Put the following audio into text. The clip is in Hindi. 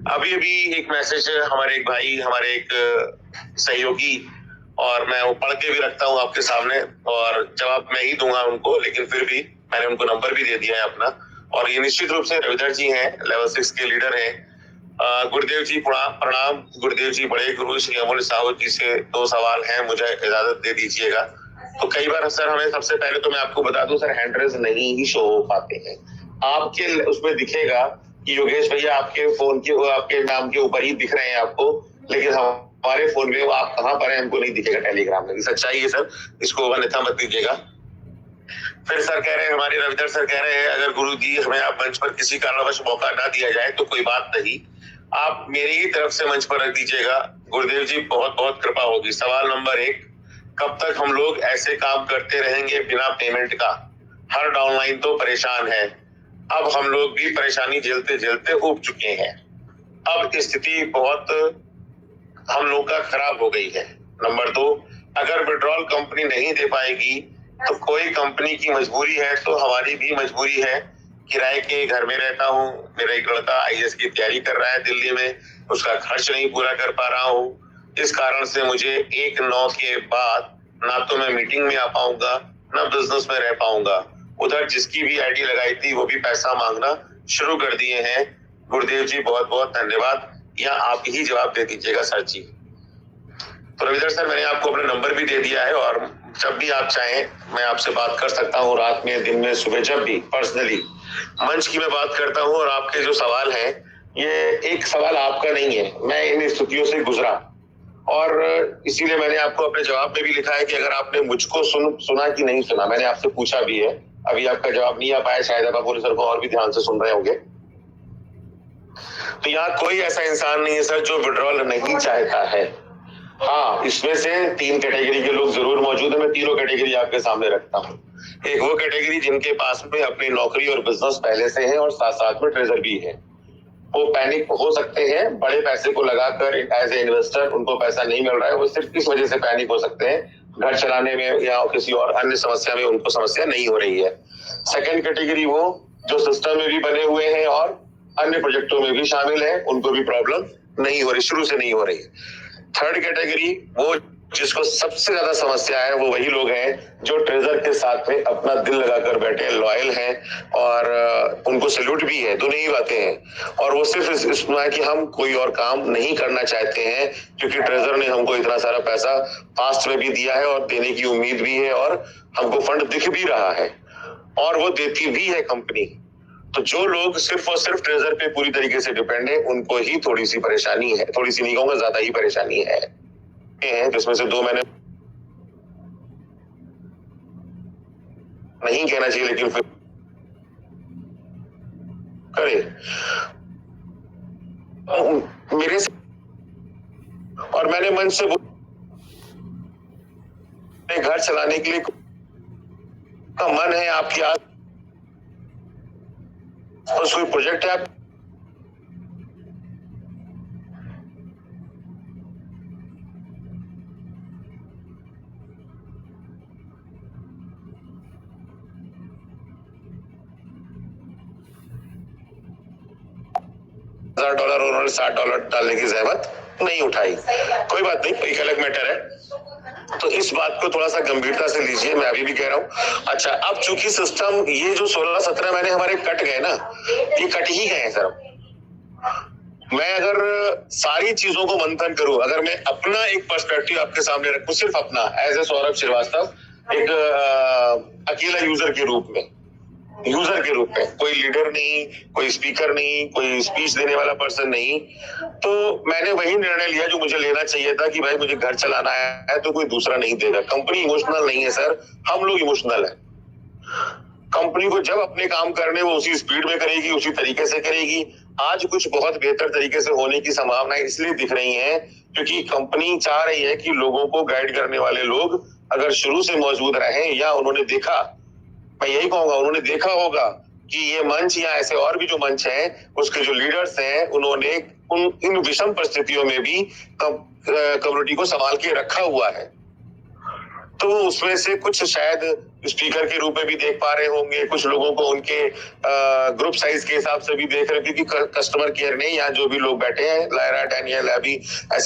अभी अभी एक मैसेज हमारे एक भाई, हमारे एक सहयोगी, और मैं वो पढ़ के भी रखता हूँ आपके सामने, और जवाब मैं ही दूंगा उनको, लेकिन फिर भी मैंने उनको नंबर भी दे दिया है अपना। और ये निश्चित रूप से रविधर जी हैं, लेवल 6 के लीडर हैं। गुरुदेव जी प्रणाम। गुरुदेव जी, बड़े गुरु श्री अमूल्य साहू जी से 2 सवाल हैं, मुझे इजाजत दे दीजिएगा। तो कई बार सर हमें, सबसे पहले तो मैं आपको बता दूं सर, हैंड रेज नहीं ही शो हो पाते हैं। आपके उसमें दिखेगा कि योगेश भैया आपके फोन के, आपके नाम के ऊपर ही दिख रहे हैं आपको, लेकिन हमारे फोन में वो आप कहाँ पर हैं हमको नहीं दिखेगा टेलीग्राम में। सच्चाई है सर, इसको अन्यथा मत दीजिएगा। फिर सर कह रहे हैं, हमारे रविधर सर कह रहे हैं, अगर गुरु जी हमें आप मंच पर किसी कारणवश मौका ना दिया जाए तो कोई बात नहीं, आप मेरी ही तरफ से मंच पर रख दीजिएगा। गुरुदेव जी, बहुत बहुत कृपा होगी। सवाल नंबर 1, कब तक हम लोग ऐसे काम करते रहेंगे बिना पेमेंट का? हर डाउनलाइन तो परेशान है, अब हम लोग भी परेशानी झेलते झेलते ऊब चुके हैं। अब स्थिति बहुत हम लोग का खराब हो गई है। नंबर 2, अगर विड्रॉल कंपनी नहीं दे पाएगी तो कोई कंपनी की मजबूरी है तो हमारी भी मजबूरी है। किराए के घर में रहता हूँ, मेरा एक लड़का आईएएस की तैयारी कर रहा है दिल्ली में, उसका खर्च नहीं पूरा कर पा रहा हूँ। इस कारण से मुझे 1/9 के बाद ना तो मैं मीटिंग में आ पाऊंगा, ना बिजनेस में रह पाऊंगा। उधर जिसकी भी आईडी लगाई थी वो भी पैसा मांगना शुरू कर दिए हैं। गुरुदेव जी, बहुत बहुत धन्यवाद। यहाँ आप ही जवाब दे दीजिएगा सर जी। तो रविधर सर, मैंने आपको अपना नंबर भी दे दिया है, और जब भी आप चाहें मैं आपसे बात कर सकता हूँ, रात में, दिन में, सुबह, जब भी पर्सनली मंच की मैं बात करता हूँ। और आपके जो सवाल हैं, ये एक सवाल आपका नहीं है, मैं इन स्थितियों से गुजरा, और इसीलिए मैंने आपको अपने जवाब में भी लिखा है कि अगर आपने मुझको सुना कि नहीं सुना, मैंने आपसे पूछा भी है। अभी आपका जवाब नहीं आ पाया, शायद आप बोले सर को और भी ध्यान से सुन रहे होंगे। तो यहाँ कोई ऐसा इंसान नहीं है सर जो विड्रॉल नहीं चाहता है। हाँ, इसमें से 3 कैटेगरी के लोग जरूर मौजूद है। मैं तीनों कैटेगरी आपके सामने रखता हूँ। एक वो कैटेगरी जिनके पास में अपनी नौकरी और बिजनेस पहले से है और साथ साथ में ट्रेजर भी है। वो पैनिक हो सकते हैं, बड़े पैसे को लगाकर एज ए इन्वेस्टर उनको पैसा नहीं मिल रहा है, वो सिर्फ इस वजह से पैनिक हो सकते हैं, घर चलाने में या किसी और अन्य समस्या में उनको समस्या नहीं हो रही है। सेकेंड कैटेगरी वो जो सिस्टम में भी बने हुए हैं और अन्य प्रोजेक्टों में भी शामिल है, उनको भी प्रॉब्लम नहीं हो रही, शुरू से नहीं हो रही। थर्ड कैटेगरी वो जिसको सबसे ज्यादा समस्या है, वो वही लोग हैं जो ट्रेजर के साथ में अपना दिल लगाकर बैठे, लॉयल हैं, और उनको सैल्यूट भी है, दोनों ही बातें हैं। और वो सिर्फ इसमें कि हम कोई और काम नहीं करना चाहते हैं, क्योंकि ट्रेजर ने हमको इतना सारा पैसा पास्ट में भी दिया है और देने की उम्मीद भी है, और हमको फंड दिख भी रहा है, और वो देती भी है कंपनी। तो जो लोग सिर्फ और सिर्फ ट्रेजर पे पूरी तरीके से डिपेंड है, उनको ही थोड़ी सी परेशानी है, थोड़ी सी नहीं कहूंगा, ज्यादा ही परेशानी है, जिसमें से 2 मैंने नहीं कहना चाहिए, लेकिन फिर करे मेरे से, और मैंने मन से घर चलाने के लिए का मन है आपकी, आज कोई प्रोजेक्ट है आप $1000 उन्होंने $60 डालने की जहमत नहीं उठाई। कोई बात नहीं, एक अलग मैटर है। तो इस बात को थोड़ा सा गंभीरता से लीजिए, मैं अभी भी कह रहा हूँ। अच्छा, अब चूंकि सिस्टम ये जो 16-17 महीने हमारे कट गए ना, ये कट ही गए सर। मैं अगर सारी चीजों को मंथन करूं, अगर मैं अपना एक पर्सपेक्टिव आपके सामने रखूं, सिर्फ अपना एज ए सौरभ श्रीवास्तव, एक अकेला यूजर के रूप में, कोई लीडर नहीं, कोई स्पीकर नहीं, कोई स्पीच देने वाला पर्सन नहीं, तो मैंने वही निर्णय लिया जो मुझे लेना चाहिए था कि भाई मुझे घर चलाना है तो कोई दूसरा नहीं देगा। कंपनी इमोशनल नहीं है सर, हम लोग इमोशनल है। कंपनी को जब अपने काम करने, वो उसी स्पीड में करेगी, उसी तरीके से करेगी। आज कुछ बहुत बेहतर तरीके से होने की संभावनाएं इसलिए दिख रही हैं क्योंकि कंपनी चाह रही है कि लोगों को गाइड करने वाले लोग अगर शुरू से मौजूद रहे, या उन्होंने देखा, मैं यही कहूंगा, उन्होंने देखा होगा कि ये मंच या ऐसे और भी जो मंच हैं, उसके जो लीडर्स हैं, उन्होंने इन विषम परिस्थितियों में भी कम्युनिटी को संभाल के रखा हुआ है। तो उसमें से कुछ शायद स्पीकर के रूप में भी देख पा रहे होंगे, कुछ लोगों को उनके ग्रुप साइज के हिसाब से भी देख रहे, क्योंकि कस्टमर केयर ने यहाँ जो भी लोग बैठे हैं, लायरा, डैनियल, अभी ऐसे